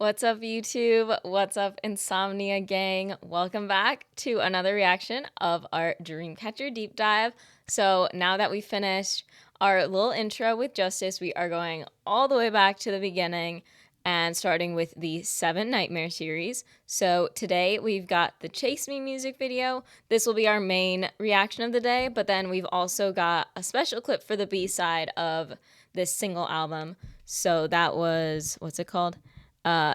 What's up, YouTube? What's up, Insomnia Gang? Welcome back to another reaction of our Dreamcatcher deep dive. So now that we finished our little intro with Justice, we are going all the way back to the beginning and starting with the 7 Nightmare series. So today we've got the Chase Me music video. This will be our main reaction of the day, but then we've also got a special clip for the B-side of this single album. So that was, what's it called?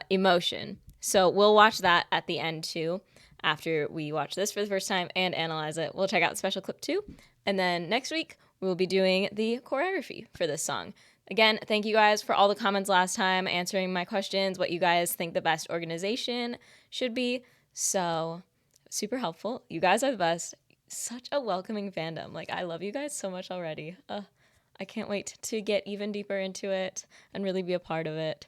Emotion. So we'll watch that at the end too. After we watch this for the first time and analyze it, we'll check out the special clip too. And then next week, we'll be doing the choreography for this song. Again, thank you guys for all the comments last time, answering my questions, what you guys think the best organization should be. So super helpful. You guys are the best. Such a welcoming fandom. Like, I love you guys so much already. I can't wait to get even deeper into it and really be a part of it.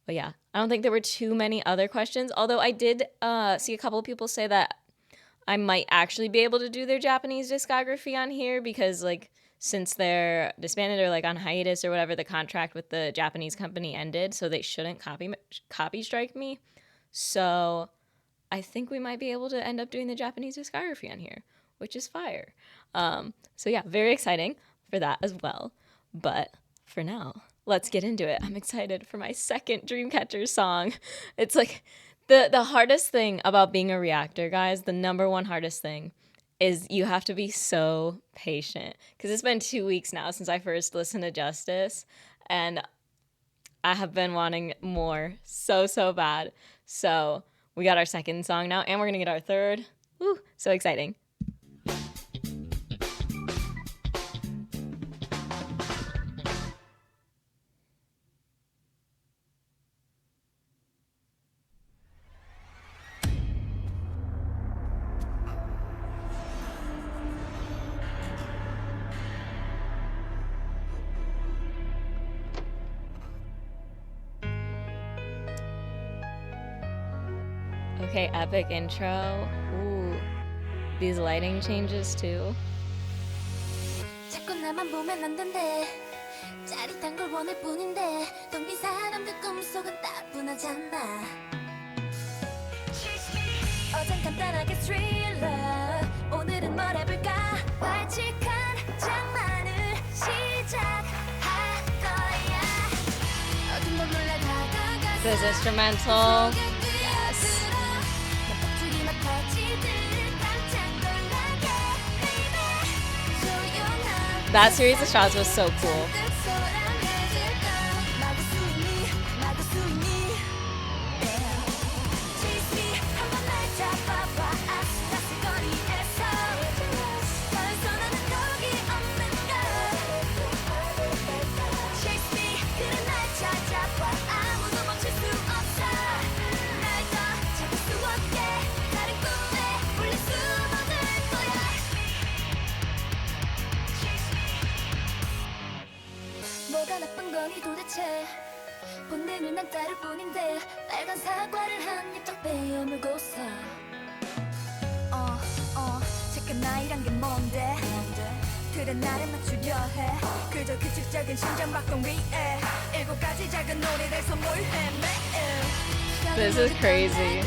But yeah, I don't think there were too many other questions, although I did see a couple of people say that I might actually be able to do their Japanese discography on here because, like, since they're disbanded or, like, on hiatus or whatever, the contract with the Japanese company ended, so they shouldn't copy strike me. So I think we might be able to end up doing the Japanese discography on here, which is fire. So yeah, very exciting for that as well. But for now, let's get into it. I'm excited for my second Dreamcatcher song. It's like the hardest thing about being a reactor, guys, the number one hardest thing is you have to be so patient. Because it's been 2 weeks now since I first listened to Justice, and I have been wanting more so bad. So we got our second song now, and we're going to get our third. Woo, so exciting. Okay, epic intro. Ooh, these lighting changes too. 자꾸 나만 보면 안 된대. 짜릿한 걸 원할 뿐인데 텅빈 사람들 꿈속은 따분하잖아. 어젠 간단하게 스릴러 오늘은 뭘 해볼까 발칙한 장난을 시작할 거야. 어둠 몰래 다가가서 This instrumental. That series of shots was so cool. 뭐가 나쁜 거니 도대체 본능은 난 따를 뿐인데 빨간 사과를 한 입 딱 베어물고서 잠깐 나이란 게 뭔데 그래 나를 맞추려 해 그저 규칙적인 심장박동 위에 7가지 작은 놀이를 선물해 매일 This is crazy.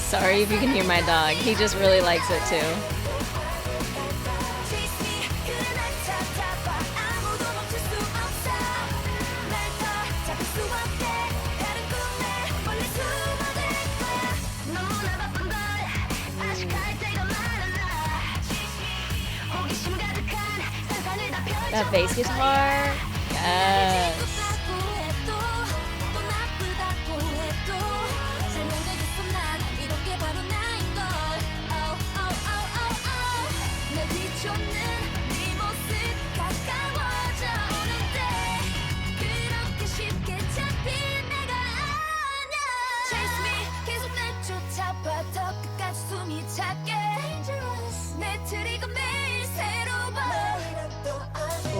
Sorry if you can hear my dog. He just really likes it too. That bass guitar, yes. 내 트리거 매일 새로워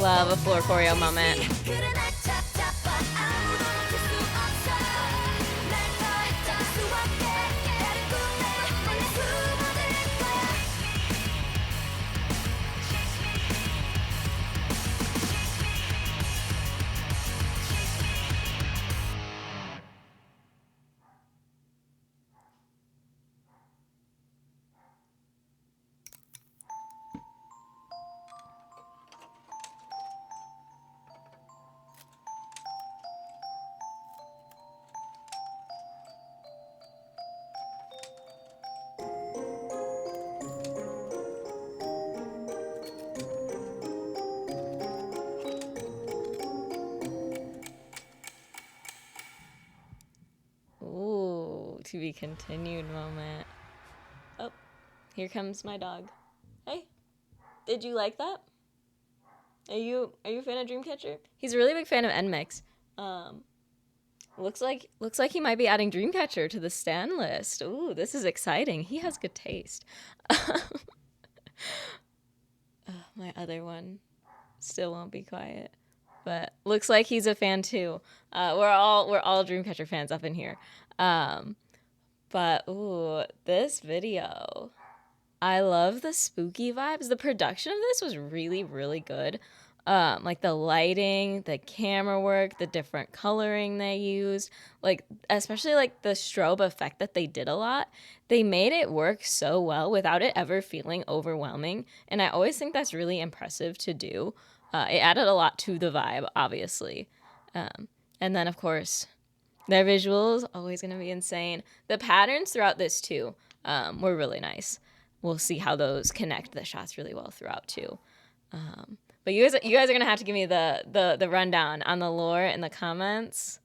Love a floor choreo moment. 그래 날 찾아봐 아무도 멈출 수 없어 날 더 잡을 수 없게 다른 꿈에 몰래 숨어들 거야 Ooh, to be continued moment. Oh, here comes my dog. Hey, did you like that? Are you a fan of Dreamcatcher? He's a really big fan of NMIX. Looks like he might be adding Dreamcatcher to the stan list. Ooh, this is exciting. He has good taste. My other one still won't be quiet, but looks like he's a fan too. We're all Dreamcatcher fans up in here. But ooh, this video, I love the spooky vibes. The production of this was really, really good. Like the lighting, the camera work, the different coloring they used, like especially like the strobe effect that they did a lot. They made it work so well without it ever feeling overwhelming. And I always think that's really impressive to do. It added a lot to the vibe, obviously. And then, of course, their visuals, always going to be insane. The patterns throughout this, too, were really nice. We'll see how those connect the shots really well throughout, too. But you guys are going to have to give me the rundown on the lore in the comments.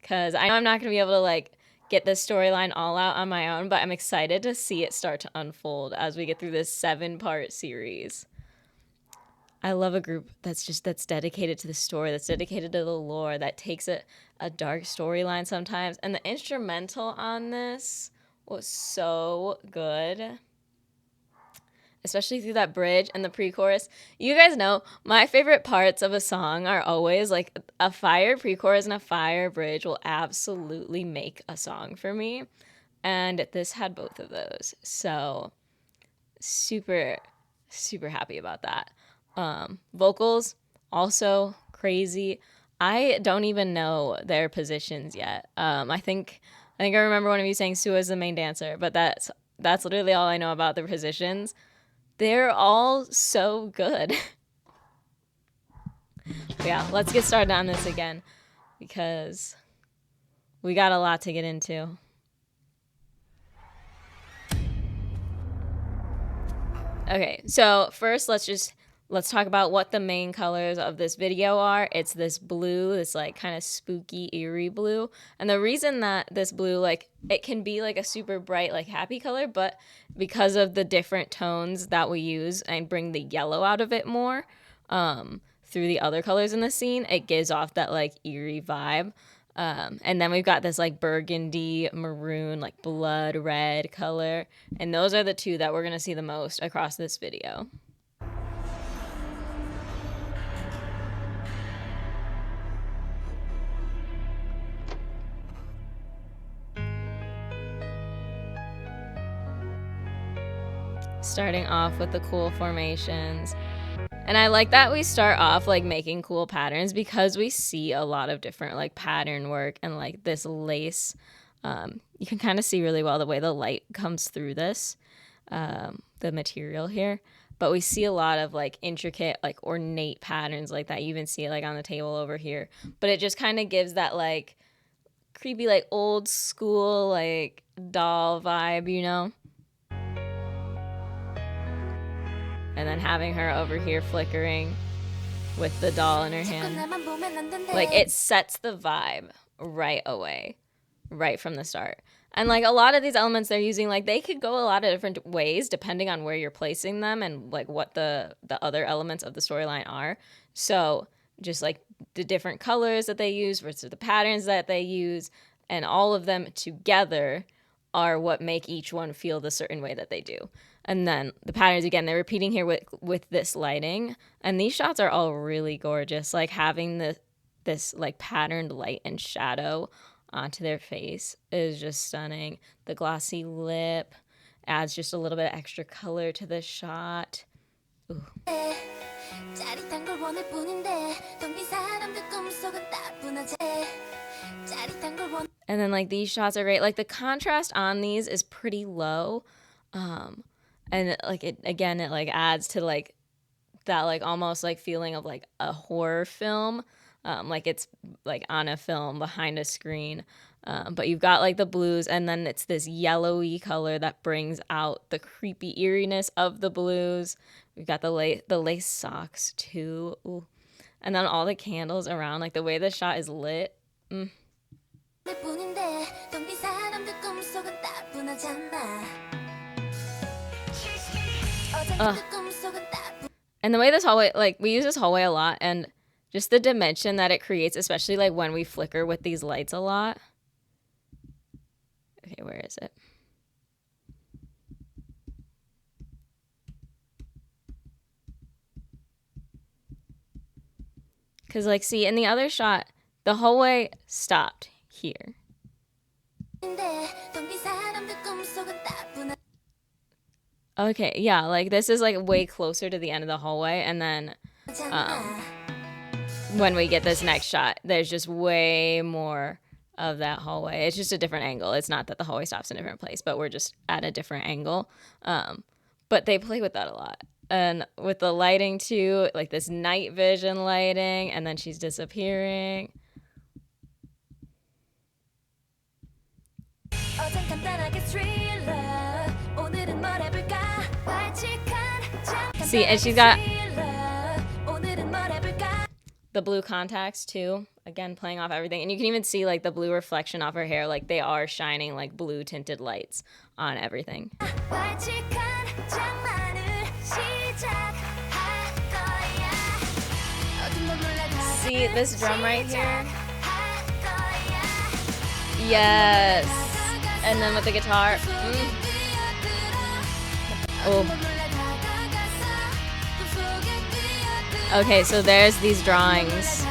Because I know I'm not going to be able to, like, get this storyline all out on my own, but I'm excited to see it start to unfold as we get through this 7-part series. I love a group that's dedicated to the story, that's dedicated to the lore, that takes a dark storyline sometimes. And the instrumental on this was so good, especially through that bridge and the pre-chorus. You guys know my favorite parts of a song are always like a fire pre-chorus and a fire bridge will absolutely make a song for me. And this had both of those. So super, super happy about that. Vocals, also crazy. I don't even know their positions yet. I think I remember one of you saying Sua is the main dancer, but that's literally all I know about their positions. They're all so good. But yeah, let's get started on this again because we got a lot to get into. Okay, so first let's talk about what the main colors of this video are. It's this blue, this like kind of spooky, eerie blue. And the reason that this blue, like it can be like a super bright, like happy color, but because of the different tones that we use and bring the yellow out of it more through the other colors in the scene, it gives off that like eerie vibe. And then we've got this like burgundy, maroon, like blood red color. And those are the two that we're going to see the most across this video. Starting off with the cool formations. And I like that we start off like making cool patterns because we see a lot of different like pattern work and like this lace. You can kind of see really well the way the light comes through this, the material here. But we see a lot of like intricate, like ornate patterns like that. You even see it like on the table over here. But it just kind of gives that like creepy, like old school, like doll vibe, you know? And then having her over here flickering with the doll in her hand. Like, it sets the vibe right away, right from the start. And, like, a lot of these elements they're using, like, they could go a lot of different ways depending on where you're placing them and, like, what the other elements of the storyline are. So, just, like, the different colors that they use versus the patterns that they use, and all of them together are what make each one feel the certain way that they do. And then the patterns again, they're repeating here with this lighting. And these shots are all really gorgeous. Like having this like patterned light and shadow onto their face is just stunning. The glossy lip adds just a little bit of extra color to the shot. Ooh. And then like these shots are great. Like the contrast on these is pretty low. And like it again, it like adds to like that like almost like feeling of like a horror film. Like it's like on a film behind a screen. But you've got like the blues, and then it's this yellowy color that brings out the creepy eeriness of the blues. We've got the lace socks too. Ooh. And then all the candles around, like the way the shot is lit. Mm. And the way this hallway, like we use this hallway a lot, and just the dimension that it creates, especially like when we flicker with these lights a lot. Okay, where is it? Because like, see, in the other shot, the hallway stopped here. Okay, yeah, like this is like way closer to the end of the hallway, and then when we get this next shot, there's just way more of that hallway. It's just a different angle. It's not that the hallway stops in a different place, but we're just at a different angle. But they play with that a lot. And with the lighting too, like this night vision lighting, and then she's disappearing. See, and she's got the blue contacts too, again playing off everything, and you can even see like the blue reflection off her hair, like they are shining like blue tinted lights on everything. See this drum right here? Yes. And then with the guitar. Oh. Okay, so there's these drawings.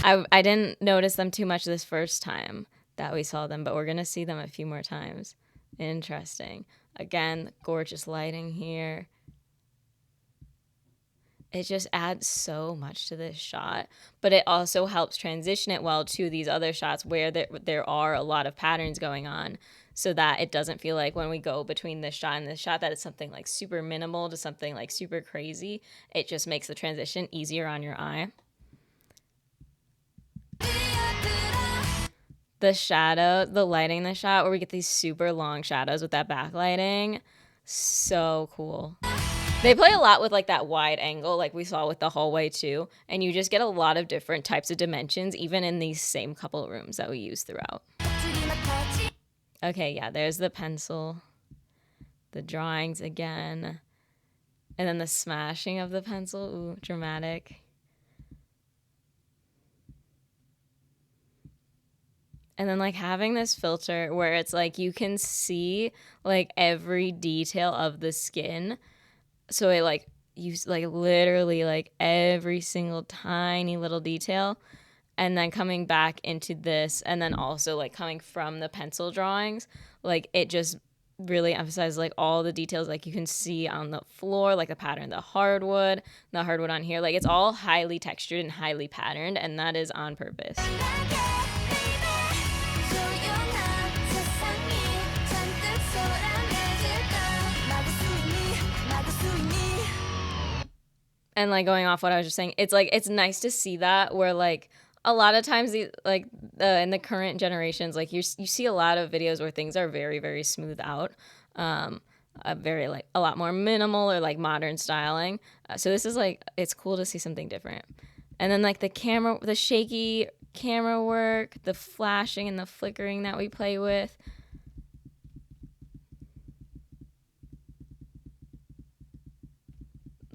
I didn't notice them too much this first time that we saw them, but we're going to see them a few more times. Interesting. Again, gorgeous lighting here. It just adds so much to this shot, but it also helps transition it well to these other shots where there are a lot of patterns going on, so that it doesn't feel like when we go between this shot and this shot that it's something like super minimal to something like super crazy. It just makes the transition easier on your eye. The shadow, the lighting in the shot where we get these super long shadows with that backlighting, so cool. They play a lot with like that wide angle like we saw with the hallway too, and you just get a lot of different types of dimensions even in these same couple rooms that we use throughout. Okay, yeah, there's the pencil, the drawings again, and then the smashing of the pencil. Ooh, dramatic. And then like having this filter where it's like you can see like every detail of the skin. So it like you like literally like every single tiny little detail, and then coming back into this, and then also like coming from the pencil drawings, like it just really emphasizes like all the details like you can see on the floor, like the pattern, the hardwood on here, like it's all highly textured and highly patterned, and that is on purpose. And like going off what I was just saying, it's like it's nice to see that where like a lot of times in the current generations, like you see a lot of videos where things are very, very smooth out, very like a lot more minimal or like modern styling. So this is like, it's cool to see something different. And then like the shaky camera work, the flashing and the flickering that we play with.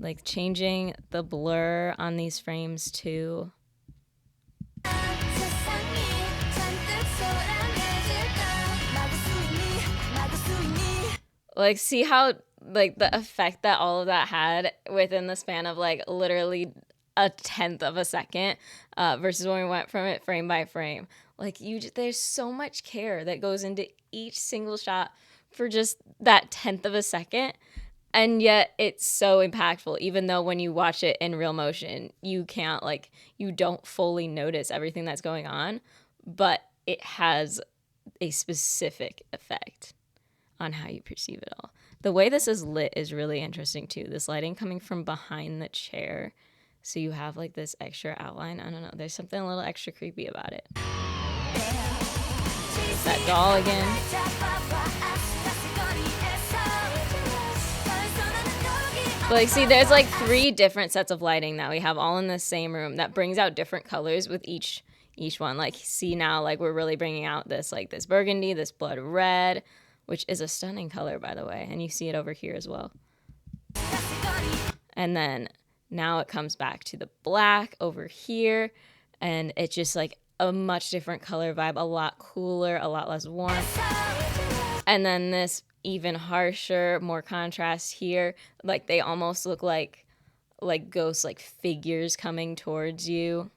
Like changing the blur on these frames too. Like see how like the effect that all of that had within the span of like literally a tenth of a second versus when we went from it frame by frame. Like there's so much care that goes into each single shot for just that tenth of a second. And yet it's so impactful, even though when you watch it in real motion, you can't like, you don't fully notice everything that's going on, but it has a specific effect on how you perceive it all. The way this is lit is really interesting too. This lighting coming from behind the chair. So you have like this extra outline. I don't know. There's something a little extra creepy about it. That doll again. But like, see, there's like 3 different sets of lighting that we have all in the same room that brings out different colors with each one. Like, see now, like we're really bringing out this like this burgundy, this blood red, which is a stunning color, by the way. And you see it over here as well. And then now it comes back to the black over here. And it's just like a much different color vibe, a lot cooler, a lot less warm. And then this even harsher, more contrast here. Like they almost look like ghosts, like figures coming towards you.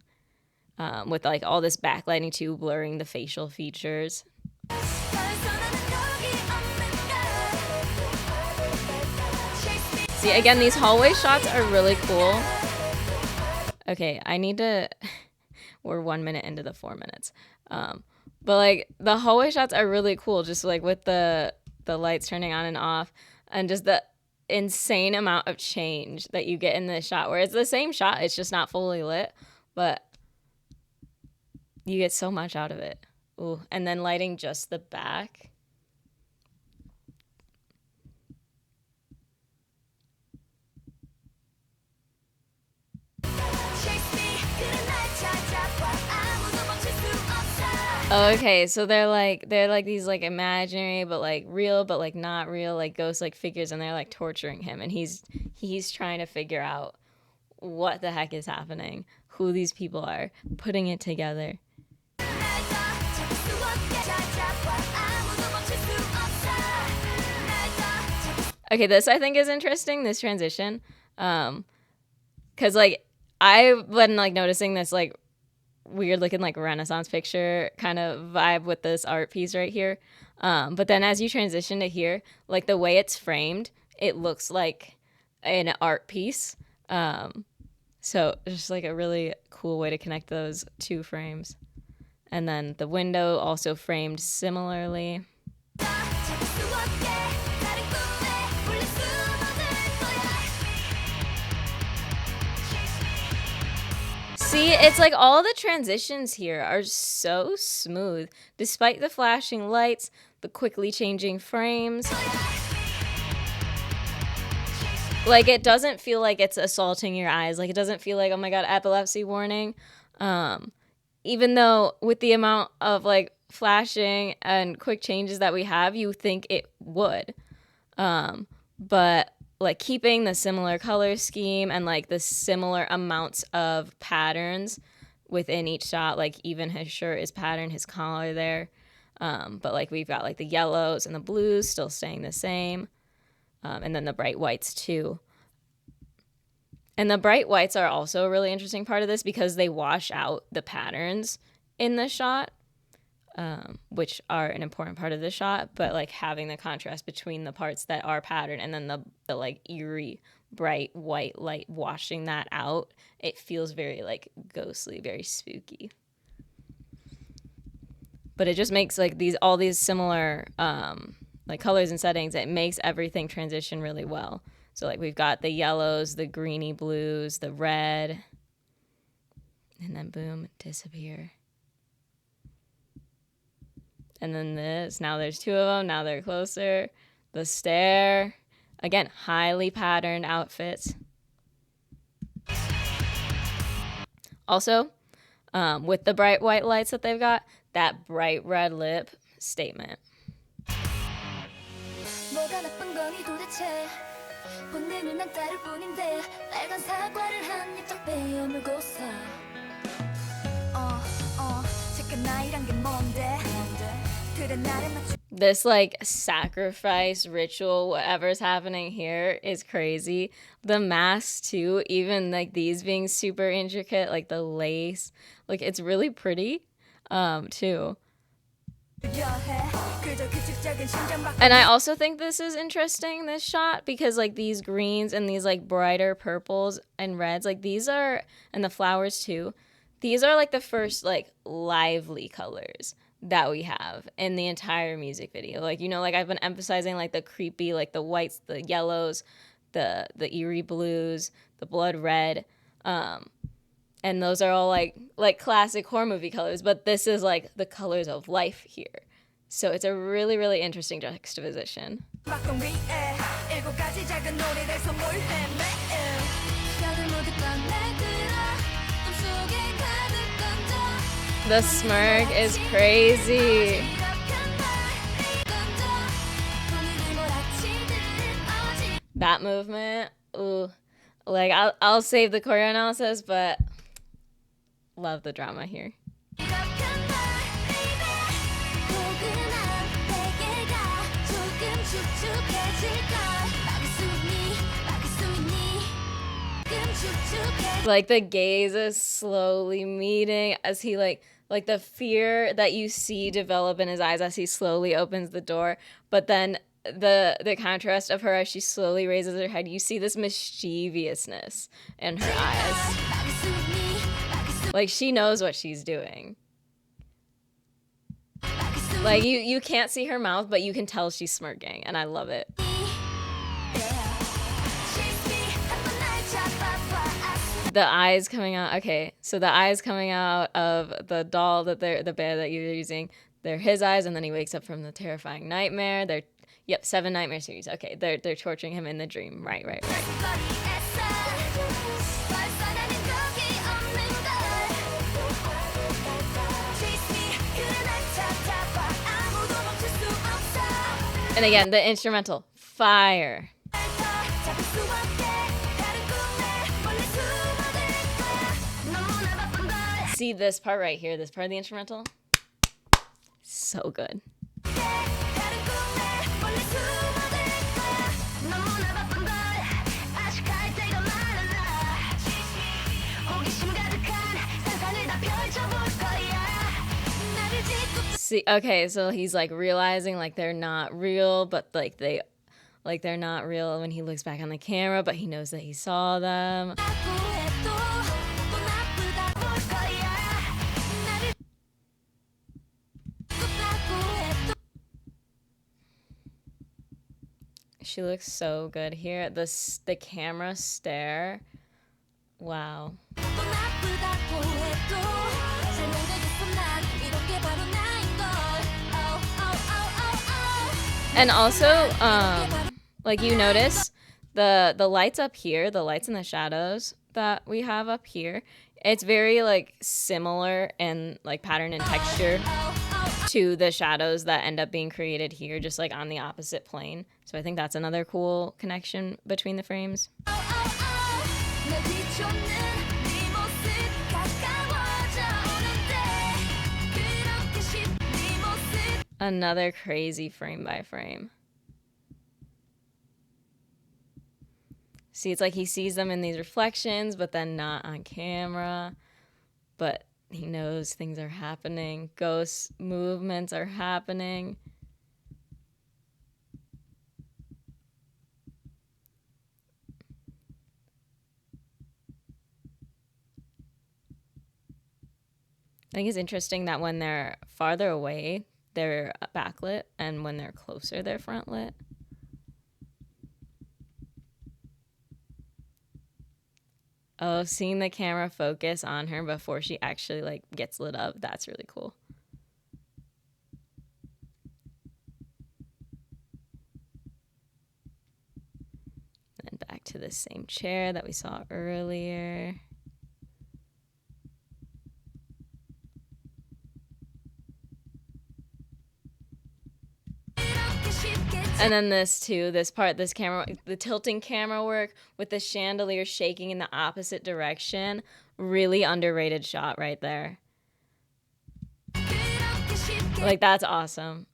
With like all this backlighting too, blurring the facial features. See, again, these hallway shots are really cool. Okay, I need to... We're 1 minute into the 4 minutes. But like the hallway shots are really cool, just like with the lights turning on and off, and just the insane amount of change that you get in this shot, where it's the same shot, it's just not fully lit, but you get so much out of it. Ooh, and then lighting just the back. Okay, so they're like these like imaginary but like real but like not real, like ghost like figures, and they're like torturing him, and he's trying to figure out what the heck is happening, who these people are, putting it together. Okay, this I think is interesting, this transition, because like I've been like noticing this like weird looking like Renaissance picture kind of vibe with this art piece right here, but then as you transition to here, like the way it's framed, it looks like an art piece, so it's just like a really cool way to connect those 2 frames. And then the window also framed similarly. See, it's like all the transitions here are so smooth, despite the flashing lights, the quickly changing frames. Like, it doesn't feel like it's assaulting your eyes. Like, it doesn't feel like, oh my god, epilepsy warning. Even though with the amount of like flashing and quick changes that we have, you think it would. But like keeping the similar color scheme and like the similar amounts of patterns within each shot, like even his shirt is patterned, his collar there. But like we've got like the yellows and the blues still staying the same. And then the bright whites too. And the bright whites are also a really interesting part of this because they wash out the patterns in the shot, which are an important part of the shot, but like having the contrast between the parts that are patterned and then the like eerie bright white light washing that out, it feels very like ghostly, very spooky. But it just makes like all these similar like colors and settings, it makes everything transition really well. So like we've got the yellows, the greeny blues, the red, and then boom, disappear. And then this, now there's 2 of them, now they're closer. The stare, again, highly patterned outfits. Also, with the bright white lights that they've got, that bright red lip statement. This like sacrifice ritual, whatever's happening here is crazy. The masks too, even like these being super intricate, like the lace, like it's really pretty, too. And I also think this is interesting, this shot, because like these greens and these like brighter purples and reds, like these are, and the flowers too, these are like the first like lively colors that we have in the entire music video. Like, you know, like I've been emphasizing like the creepy, like the whites, the yellows, the eerie blues, the blood red, and those are all like classic horror movie colors, but this is like the colors of life here. So it's a really, really interesting juxtaposition. The smirk is crazy. That movement, ooh. Like I'll save the choreo analysis, but love the drama here. Like the gaze is slowly meeting as he like the fear that you see develop in his eyes as he slowly opens the door, but then the contrast of her as she slowly raises her head, you see this mischievousness in her eyes. Like she knows what she's doing. Like you can't see her mouth, but you can tell she's smirking, and I love it. The eyes coming out. Okay, so the eyes coming out of the doll that the bear that you're using, they're his eyes, and then he wakes up from the terrifying nightmare. They're 7 nightmare series. Okay, they're torturing him in the dream. Right. And again, the instrumental, fire. See this part right here, this part of the instrumental? So good. See, okay, so he's like realizing like they're not real, but they're not real when he looks back on the camera, but he knows that he saw them. She looks so good here. The camera stare. Wow. And also, like you notice the lights up here, the lights and the shadows that we have up here, it's very like similar in like pattern and texture to the shadows that end up being created here, just like on the opposite plane. So I think that's another cool connection between the frames. Another crazy frame by frame. See, it's like he sees them in these reflections, but then not on camera. But he knows things are happening. Ghost movements are happening. I think it's interesting that when they're farther away, they're backlit, and when they're closer, they're front lit. Oh, seeing the camera focus on her before she actually like gets lit up, that's really cool. And back to the same chair that we saw earlier. And then this too, this camera, the tilting camera work with the chandelier shaking in the opposite direction. Really underrated shot right there. Like, that's awesome.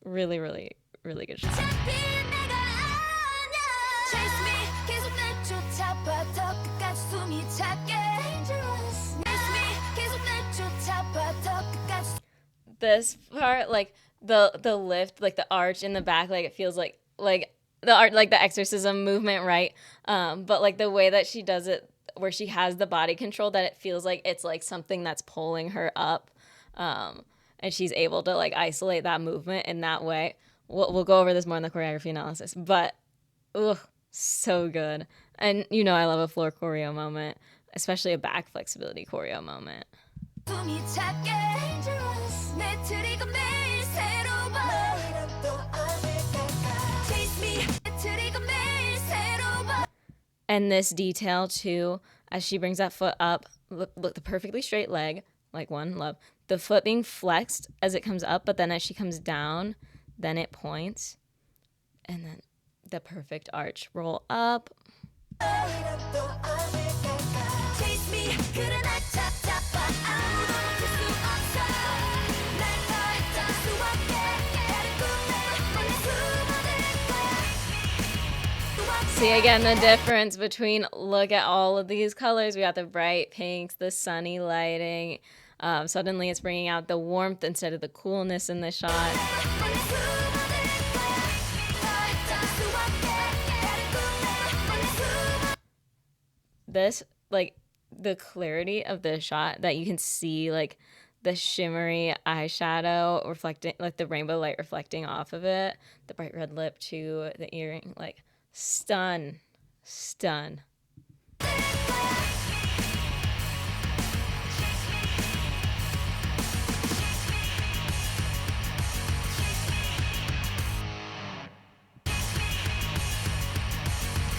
Really, really, really good shot. 어차피 내가 아냐. Chase me 계속 날 쫓아봐 더 끝까지 숨이 차게. Dangerous. Chase me 계속 날 쫓아봐 더 끝까지. This part, like the lift, like the arch in the back, like it feels like the art, like the exorcism movement, right? But like the way that she does it, where she has the body control, that it feels like it's like something that's pulling her up, and she's able to like isolate that movement in that way. We'll go over this more in the choreography analysis, but ugh, so good. And you know I love a floor choreo moment, especially a back flexibility choreo moment. 숨이 차게. Dangerous. 내 트리거 매일 새로워. Chase me 내 트리거 매일 새로워. And this detail too, as she brings that foot up, look the perfectly straight leg, like one love. The foot being flexed as it comes up, but then as she comes down, then it points. And then the perfect arch roll up. Chase me 그래 날 찾아봐 아무도 멈출 수 없어 날 널 수 없게 다른 꿈에 몰래 숨어들 거야. See again the difference between, look at all of these colors. We got the bright pinks, the sunny lighting. Suddenly it's bringing out the warmth instead of the coolness in the shot. 몰래 숨어들 거야. 널 수 없게 다른 꿈에 몰래 숨어. This, like, the clarity of the shot, that you can see like the shimmery eyeshadow reflecting, like the rainbow light reflecting off of it, the bright red lip to the earring, like stun.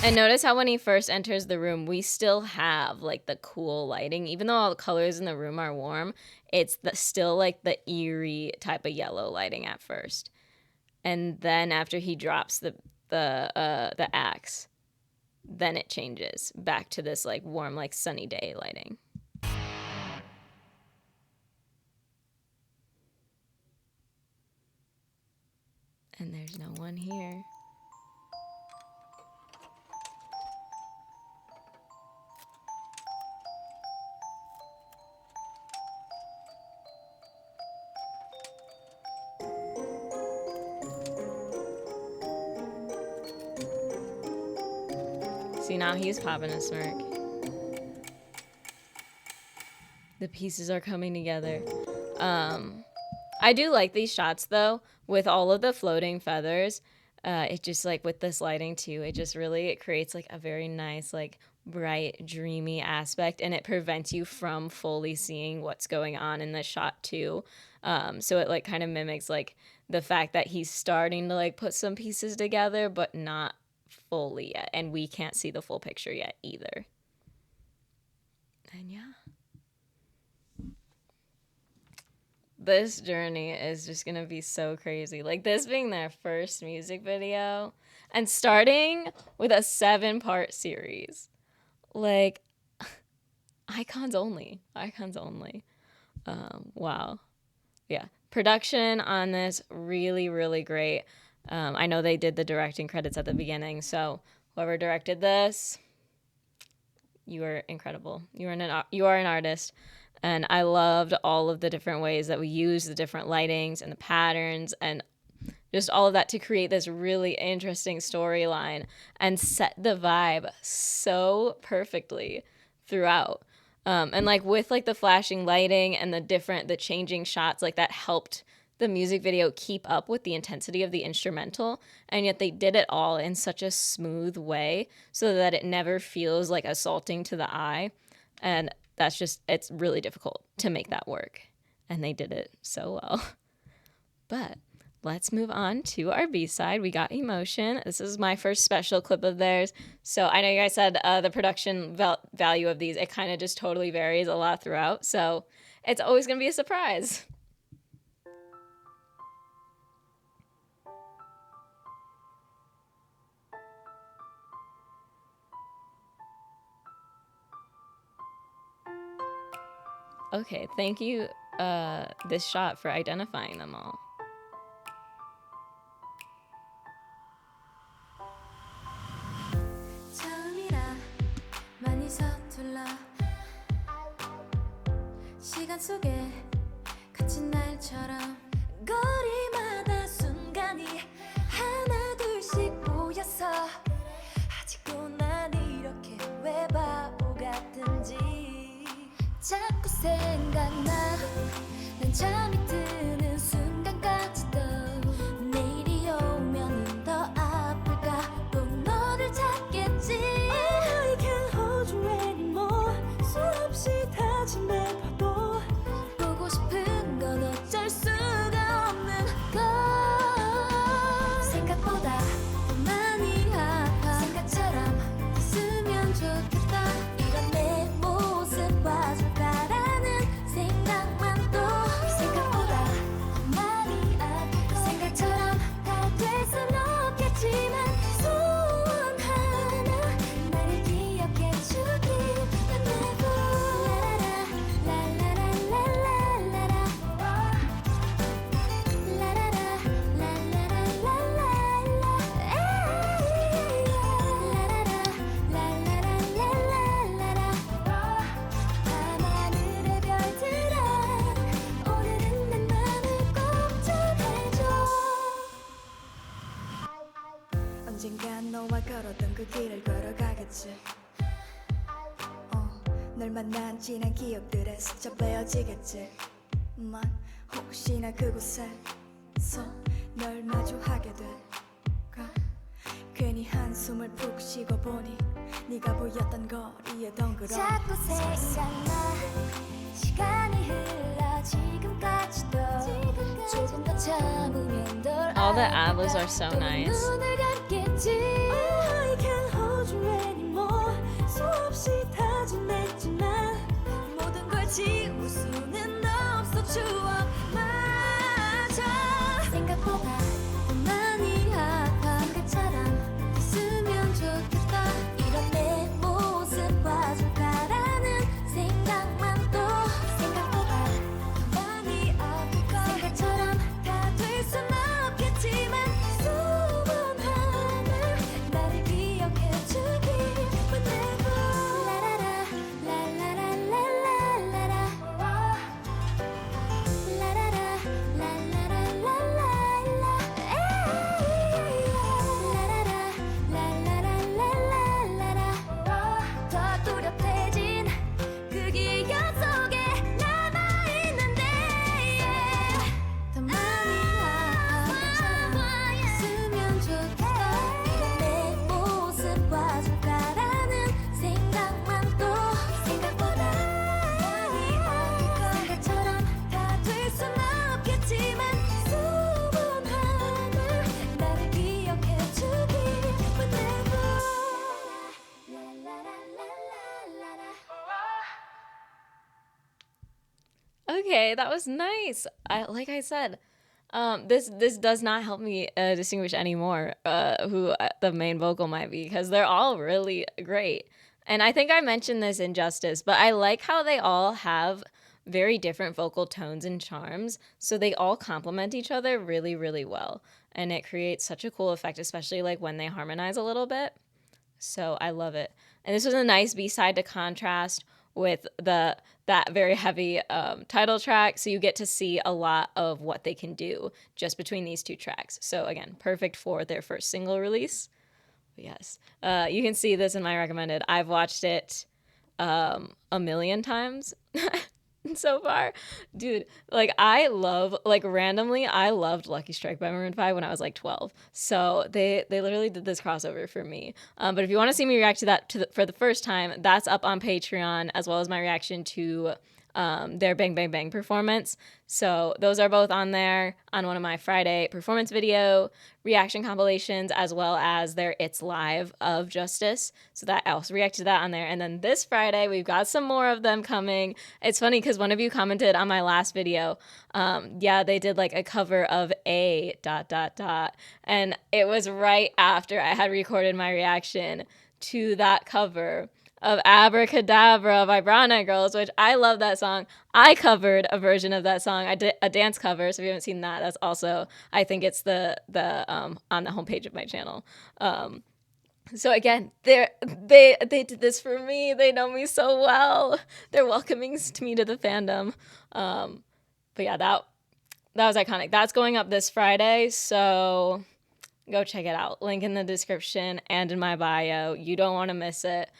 And notice how when he first enters the room, we still have like the cool lighting. Even though all the colors in the room are warm, it's still like the eerie type of yellow lighting at first. And then after he drops the axe, then it changes back to this like warm, like sunny day lighting. And there's no one here. See, now he's popping a smirk. The pieces are coming together. I do like these shots though, with all of the floating feathers. It just like with this lighting too, it creates like a very nice, like bright, dreamy aspect, and it prevents you from fully seeing what's going on in the shot too. So it like kind of mimics like the fact that he's starting to like put some pieces together, but not fully yet, and we can't see the full picture yet either. And yeah, this journey is just gonna be so crazy. Like this being their first music video and starting with a 7-part series. Like icons only. Wow. Yeah. Production on this really, really great. I know they did the directing credits at the beginning, so whoever directed this, you are incredible. You are an artist, and I loved all of the different ways that we use the different lightings and the patterns and just all of that to create this really interesting storyline and set the vibe so perfectly throughout. And like with like the flashing lighting and the changing shots, like that helped the music video keep up with the intensity of the instrumental, and yet they did it all in such a smooth way so that it never feels like assaulting to the eye. And it's really difficult to make that work, and they did it so well. But let's move on to our B-side. We got Emotion. This is my first special clip of theirs. So I know you guys said the production value of these, it kind of just totally varies a lot throughout. So it's always going to be a surprise. Okay, thank you, this shot, for identifying them all. 시간 속에 갇힌 날처럼 거리마다 순간이 하나 둘씩 보여서 아직도 난 이렇게 왜 바보 같은지 자꾸 생각나 난 잠이 드는 순간까지도 내일이 오면 더 아플까 또 너를 찾겠지 I can't hold you anymore 수없이 다짐해봐도 보고 싶은 건 어쩔 수가 없는 걸 생각보다 더 많이 아파 생각처럼 됐으면 좋겠다 이런 내 모습 봐줄까라는 생각만 또 생각보다 더 많이 아파 생각처럼 다 될 순 없겠지만 소원 하나 나를 기억해주길 원하고 밤하늘의 별들아 오늘은 내 맘을 꼭 전해줘 언젠간 너와 걸었던 그 길을 걸어가겠지 널 만난 지난 기억들에 스쳐 베어지겠지 만 혹시나 그곳에서 널 마주하게 될까 괜히 한숨을 푹 쉬고 보니 네가 보였던 거리에 덩그러 자꾸 생각나 시간이 흘러 지금까지도 조금 더 참으면 널 All the ad-libs are so nice. 눈을 감겠지 I can't hold you anymore 수없이 다짐했지만 모든 걸 지울 수는 없어 추억마저 생각보다 더 많이 아파 생각처럼 됐으면 좋겠다 이런 내 모습 봐줄까라는 생각만 또 생각보다 더 많이 아플걸 생각처럼 다 될 순 없겠지만 소원 하나 나를 기억해주길 원하고 라라라 라라라라라라라 라라라 라라라라라라 라라라라라라라 더 뚜렷해진 그 기억 속에 남아있는데 더 많이 아파 있으면 좋겠다 이런 내 모습 봐줄까라는 생각만 또 생각보다 많이 아플까 생각처럼 다 될 순 없겠지만 소원 하나 나를 기억해주길 원하고 Okay, that was nice. Like I said, this does not help me distinguish anymore who the main vocal might be because they're all really great. And I think I mentioned this in Justice, but I like how they all have very different vocal tones and charms, so they all complement each other really, really well. And it creates such a cool effect, especially like when they harmonize a little bit. So I love it. And this was a nice B-side to contrast with that very heavy title track. So you get to see a lot of what they can do just between these two tracks. So again, perfect for their first single release. But yes, you can see this in my recommended. I've watched it a million times so far. Dude, like I loved Lucky Strike by Maroon 5 when I was like 12. So they literally did this crossover for me. But if you want to see me react to that for the first time, that's up on Patreon, as well as my reaction to their Bang Bang Bang performance. So those are both on there on one of my Friday performance video reaction compilations, as well as their It's Live of Justice. So that I also reacted to that on there. And then this Friday, we've got some more of them coming. It's funny because one of you commented on my last video, yeah, they did like a cover of a ... And it was right after I had recorded my reaction to that cover of Abracadabra by Brown Eyed Girls, which I love that song. I covered a version of that song. I did a dance cover, so if you haven't seen that, that's also, I think it's the on the homepage of my channel. So again, they did this for me. They know me so well. They're welcoming me to the fandom. But yeah, that was iconic. That's going up this Friday, so go check it out. Link in the description and in my bio. You don't want to miss it.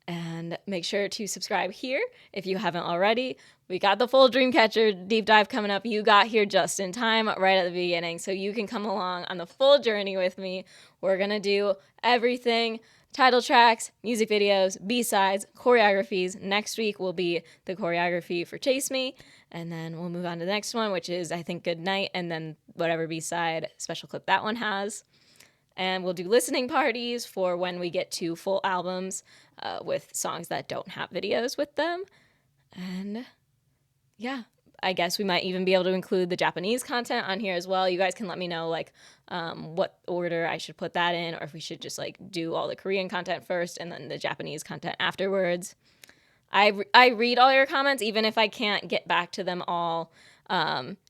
And make sure to subscribe here if you haven't already. We got the full Dreamcatcher deep dive coming up. You got here just in time, right at the beginning, so you can come along on the full journey with me. We're going to do everything: title tracks, music videos, B-sides, choreographies. Next week will be the choreography for Chase Me, and then we'll move on to the next one, which is, I think, Good Night, and then whatever B-side special clip that one has. And we'll do listening parties for when we get to full albums with songs that don't have videos with them. And yeah, I guess we might even be able to include the Japanese content on here as well. You guys can let me know like what order I should put that in, or if we should just like do all the Korean content first and then the Japanese content afterwards. I read all your comments, even if I can't get back to them all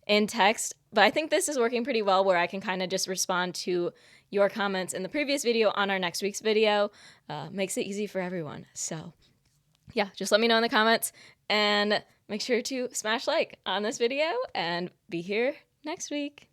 in text. But I think this is working pretty well, where I can kind of just respond to your comments in the previous video on our next week's video. Makes it easy for everyone. So yeah, just let me know in the comments, and make sure to smash like on this video and be here next week.